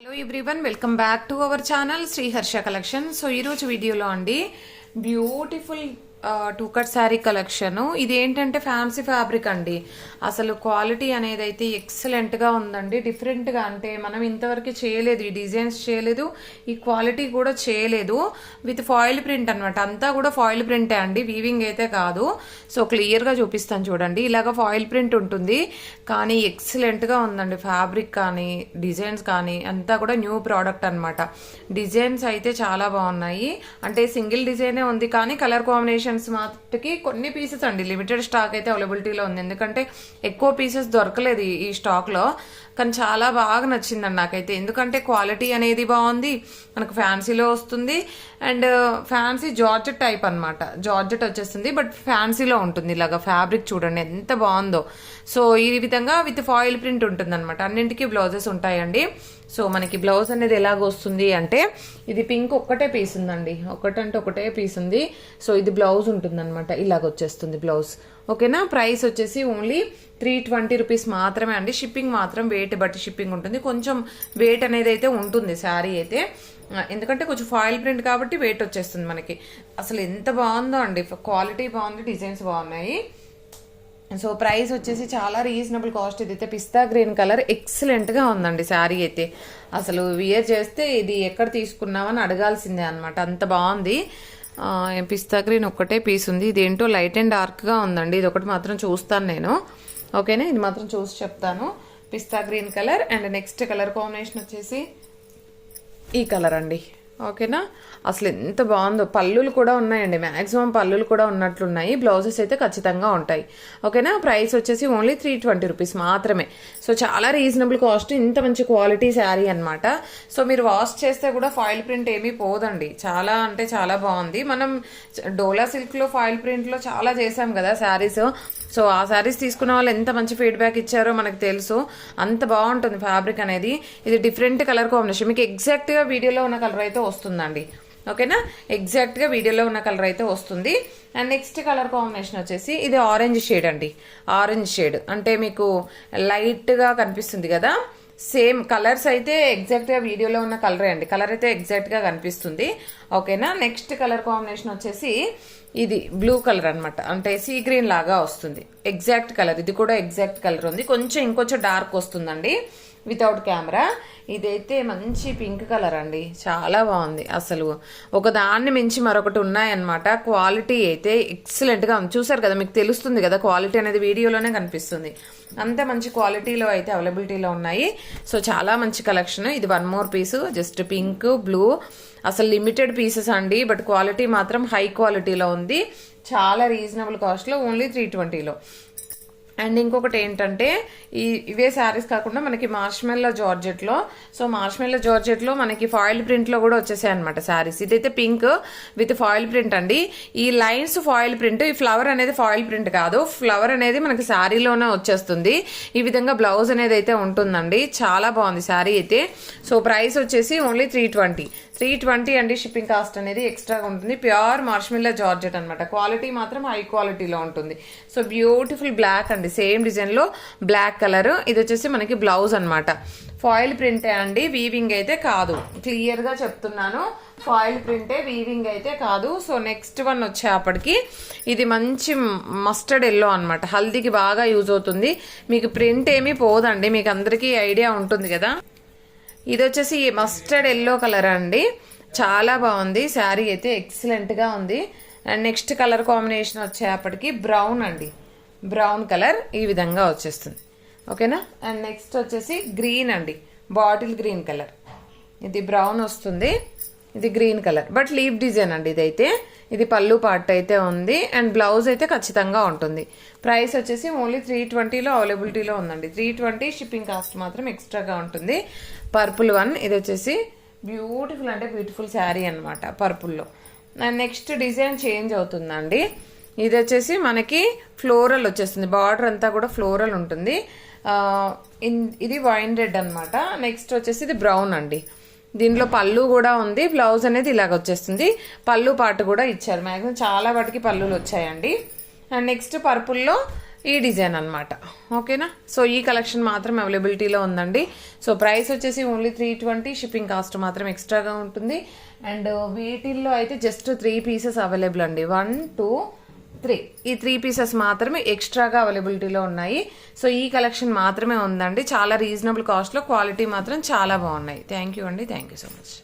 Hello everyone, welcome back to our channel Sri Harsha collection. So ఈరోజు వీడియోలో అండి beautiful two cut sari collection. ఇది ఏంటంటే ఫ్యాన్సీ ఫ్యాబ్రిక్ అండి. అసలు క్వాలిటీ అనేది అయితే ఎక్సలెంట్గా ఉందండి. డిఫరెంట్గా అంటే మనం ఇంతవరకు చేయలేదు, ఈ డిజైన్స్ చేయలేదు, ఈ క్వాలిటీ కూడా చేయలేదు. విత్ ఫాయిల్ ప్రింట్ అనమాట, అంతా కూడా ఫాయిల్ ప్రింటే అండి, వీవింగ్ అయితే కాదు. సో క్లియర్గా చూపిస్తాను చూడండి. ఇలాగ ఫాయిల్ ప్రింట్ ఉంటుంది, కానీ ఎక్సలెంట్గా ఉందండి. ఫ్యాబ్రిక్ కానీ డిజైన్స్ కానీ అంతా కూడా న్యూ ప్రోడక్ట్ అనమాట. డిజైన్స్ అయితే చాలా బాగున్నాయి. అంటే సింగిల్ డిజైనే ఉంది, కానీ కలర్ కాంబినేషన్ మాత్రకి కొన్ని పీసెస్ అండి, లిమిటెడ్ స్టాక్ అయితే అవైలబిలిటీలో ఉంది. ఎందుకంటే ఎక్కువ పీసెస్ దొరకలేదు ఈ స్టాక్లో, కానీ చాలా బాగా నచ్చిందండి నాకైతే. ఎందుకంటే క్వాలిటీ అనేది బాగుంది, మనకు ఫ్యాన్సీలో వస్తుంది. అండ్ ఫ్యాన్సీ జార్జెట్ టైప్ అనమాట, జార్జెట్ వచ్చేస్తుంది బట్ ఫ్యాన్సీలో ఉంటుంది. ఇలాగా ఫ్యాబ్రిక్ చూడండి ఎంత బాగుందో. సో ఈ విధంగా విత్ ఫాయిల్ ప్రింట్ ఉంటుంది అనమాట. అన్నింటికి బ్లౌజెస్ ఉంటాయండి. సో మనకి బ్లౌజ్ అనేది ఎలాగ వస్తుంది అంటే, ఇది పింక్ ఒక్కటే పీస్ ఉందండి, ఒకటే పీస్ ఉంది. సో ఇది బ్లౌజ్ ఉంటుంది అనమాట, ఇలాగ వచ్చేస్తుంది బ్లౌజ్. ఓకేనా. ప్రైస్ వచ్చేసి ఓన్లీ 320 రూపీస్ మాత్రమే అండి. షిప్పింగ్ మాత్రం వెయిట్ బట్టి షిప్పింగ్ ఉంటుంది. కొంచెం వెయిట్ అనేది అయితే ఉంటుంది శారీ అయితే, ఎందుకంటే కొంచెం ఫాయిల్ ప్రింట్ కాబట్టి వెయిట్ వచ్చేస్తుంది మనకి. అసలు ఎంత బాగుందో అండి, క్వాలిటీ బాగుంది, డిజైన్స్ బాగున్నాయి. సో ప్రైస్ వచ్చేసి చాలా రీజనబుల్ కాస్ట్. ఇదైతే పిస్తా గ్రీన్ కలర్ ఎక్సలెంట్గా ఉందండి శారీ అయితే. అసలు వియర్ చేస్తే ఇది ఎక్కడ తీసుకున్నామని అడగాల్సిందే అనమాట, అంత బాగుంది. పిస్తా గ్రీన్ ఒక్కటే పీస్ ఉంది. ఇదేంటో లైట్ అండ్ డార్క్గా ఉందండి. ఇది ఒకటి మాత్రం చూస్తాను నేను, ఓకేనా. ఇది మాత్రం చూసి చెప్తాను. Pista green colour. And next colour combination వచ్చేసి ఈ కలర్ అండి, ఓకేనా. అసలు ఎంత బాగుందో. పళ్ళులు కూడా ఉన్నాయండి, మ్యాక్సిమం పళ్ళులు కూడా ఉన్నట్లున్నాయి. బ్లౌజెస్ అయితే ఖచ్చితంగా ఉంటాయి, ఓకేనా. ప్రైస్ వచ్చేసి ఓన్లీ 320 రూపీస్ మాత్రమే. సో చాలా రీజనబుల్ కాస్ట్, ఇంత మంచి క్వాలిటీ శారీ అనమాట. సో మీరు వాష్ చేస్తే కూడా ఫాయిల్ ప్రింట్ ఏమీ పోదండి. చాలా అంటే చాలా బాగుంది. మనం డోలా సిల్క్లో ఫాయిల్ ప్రింట్లో చాలా చేసాం కదా శారీస్. సో ఆ శారీస్ తీసుకున్న వాళ్ళు ఎంత మంచి ఫీడ్బ్యాక్ ఇచ్చారో మనకు తెలుసు. అంత బాగుంటుంది ఫ్యాబ్రిక్ అనేది. ఇది డిఫరెంట్ కలర్ కాంబినేషన్, మీకు ఎగ్జాక్ట్గా వీడియోలో ఉన్న కలర్ అయితే వస్తుందండి, ఓకేనా. ఎగ్జాక్ట్గా వీడియోలో ఉన్న కలర్ అయితే వస్తుంది. అండ్ నెక్స్ట్ కలర్ కాంబినేషన్ వచ్చేసి ఇది ఆరెంజ్ షేడ్ అండి. ఆరెంజ్ షేడ్ అంటే మీకు లైట్గా కనిపిస్తుంది కదా, సేమ్ కలర్స్ అయితే ఎగ్జాక్ట్గా వీడియోలో ఉన్న కలరే అండి. కలర్ అయితే ఎగ్జాక్ట్గా కనిపిస్తుంది, ఓకేనా. నెక్స్ట్ కలర్ కాంబినేషన్ వచ్చేసి ఇది బ్లూ కలర్ అనమాట, అంటే సీ గ్రీన్ లాగా వస్తుంది. ఎగ్జాక్ట్ కలర్, ఇది కూడా ఎగ్జాక్ట్ కలర్ ఉంది. కొంచెం ఇంకొంచెం డార్క్ వస్తుందండి వితౌట్ కెమెరా. ఇదైతే మంచి పింక్ కలర్ అండి, చాలా బాగుంది. అసలు ఒకదాన్ని మించి మరొకటి ఉన్నాయన్నమాట. క్వాలిటీ అయితే ఎక్సలెంట్గా ఉంది. చూసారు కదా, మీకు తెలుస్తుంది కదా క్వాలిటీ అనేది, వీడియోలోనే కనిపిస్తుంది. అంత మంచి క్వాలిటీలో అయితే అవైలబిలిటీలో ఉన్నాయి. సో చాలా మంచి కలెక్షన్. ఇది వన్ మోర్ పీసు, జస్ట్ పింక్ బ్లూ. అసలు లిమిటెడ్ పీసెస్ అండి, బట్ క్వాలిటీ మాత్రం హై క్వాలిటీలో ఉంది. చాలా రీజనబుల్ కాస్ట్లో, ఓన్లీ 320లో. అండ్ ఇంకొకటి ఏంటంటే, ఇవే శారీస్ కాకుండా మనకి మార్ష్మెల్లో జార్జెట్లో, సో మార్ష్మెల్లో జార్జెట్లో మనకి ఫాయిల్ ప్రింట్లో కూడా వచ్చేసాయి అనమాట శారీస్. ఇదైతే పింక్ విత్ ఫాయిల్ ప్రింట్ అండి. ఈ లైన్స్ ఫాయిల్ ప్రింట్, ఈ ఫ్లవర్ అనేది ఫాయిల్ ప్రింట్ కాదు, ఫ్లవర్ అనేది మనకి శారీలోనే వచ్చేస్తుంది. ఈ విధంగా బ్లౌజ్ అనేది అయితే ఉంటుందండి. చాలా బాగుంది శారీ అయితే. సో ప్రైస్ వచ్చేసి ఓన్లీ 320 అండి. షిప్పింగ్ కాస్ట్ అనేది ఎక్స్ట్రాగా ఉంటుంది. ప్యూర్ మార్ష్మెల్లో జార్జెట్ అనమాట. క్వాలిటీ మాత్రం హై క్వాలిటీలో ఉంటుంది. సో బ్యూటిఫుల్ బ్లాక్ అండి, సేమ్ డిజైన్ లో బ్లాక్ కలర్. ఇది వచ్చేసి మనకి బ్లౌజ్ అనమాట. ఫాయిల్ ప్రింటే అండి, వీవింగ్ అయితే కాదు. క్లియర్ గా చెప్తున్నాను, ఫాయిల్ ప్రింటే, వీవింగ్ అయితే కాదు. సో నెక్స్ట్ వన్ వచ్చేప్పటికి ఇది మంచి మస్టర్డ్ ఎల్లో అనమాట. హల్దీకి బాగా యూజ్ అవుతుంది. మీకు ప్రింట్ ఏమీ పోదండి, మీకు అందరికీ ఐడియా ఉంటుంది కదా. ఇది వచ్చేసి మస్టర్డ్ ఎల్లో కలర్ అండి, చాలా బాగుంది శారీ అయితే, ఎక్సలెంట్ గా ఉంది. అండ్ నెక్స్ట్ కలర్ కాంబినేషన్ వచ్చేప్పటికి బ్రౌన్ అండి, బ్రౌన్ కలర్ ఈ విధంగా వచ్చేస్తుంది, ఓకేనా. అండ్ నెక్స్ట్ వచ్చేసి గ్రీన్ అండి, బాటిల్ గ్రీన్ కలర్. ఇది బ్రౌన్ వస్తుంది, ఇది green colour, but leave design అండి ఇదైతే. ఇది పళ్ళు పార్ట్ అయితే ఉంది. అండ్ బ్లౌజ్ అయితే ఖచ్చితంగా ఉంటుంది. ప్రైస్ వచ్చేసి ఓన్లీ 320లో అవైలబిలిటీలో ఉందండి. 320, షిప్పింగ్ కాస్ట్ మాత్రం ఎక్స్ట్రాగా ఉంటుంది. పర్పుల్ వన్, ఇది వచ్చేసి బ్యూటిఫుల్ అంటే బ్యూటిఫుల్ శారీ అనమాట పర్పుల్లో. అండ్ నెక్స్ట్ డిజైన్ చేంజ్ అవుతుందండి. ఇది వచ్చేసి మనకి ఫ్లోరల్ వచ్చేస్తుంది, బార్డర్ అంతా కూడా ఫ్లోరల్ ఉంటుంది. ఇది వైన్ రెడ్ అనమాట. నెక్స్ట్ వచ్చేసి ఇది బ్రౌన్ అండి. దీనిలో పళ్ళు కూడా ఉంది, బ్లౌజ్ అనేది ఇలాగ వచ్చేస్తుంది. పళ్ళు పాటు కూడా ఇచ్చారు, మ్యాక్సిమం చాలా వాటికి పళ్ళులు వచ్చాయండి. అండ్ నెక్స్ట్ పర్పుల్లో ఈ డిజైన్ అన్నమాట. ఓకేనా. సో ఈ కలెక్షన్ మాత్రం అవైలబిలిటీలో ఉందండి. సో ప్రైస్ వచ్చేసి ఓన్లీ 320, షిప్పింగ్ కాస్ట్ మాత్రం ఎక్స్ట్రాగా ఉంటుంది. అండ్ వీటిల్లో అయితే జస్ట్ 3 పీసెస్ అవైలబుల్ అండి. 1, 2, 3 ఈ 3 పీసెస్ మాత్రమే ఎక్స్ట్రాగా అవైలబిలిటీలో ఉన్నాయి. సో ఈ కలెక్షన్ మాత్రమే ఉందండి. చాలా రీజనబుల్ కాస్ట్లో, క్వాలిటీ మాత్రం చాలా బాగున్నాయి. థ్యాంక్ యూ అండి. Thank you so much.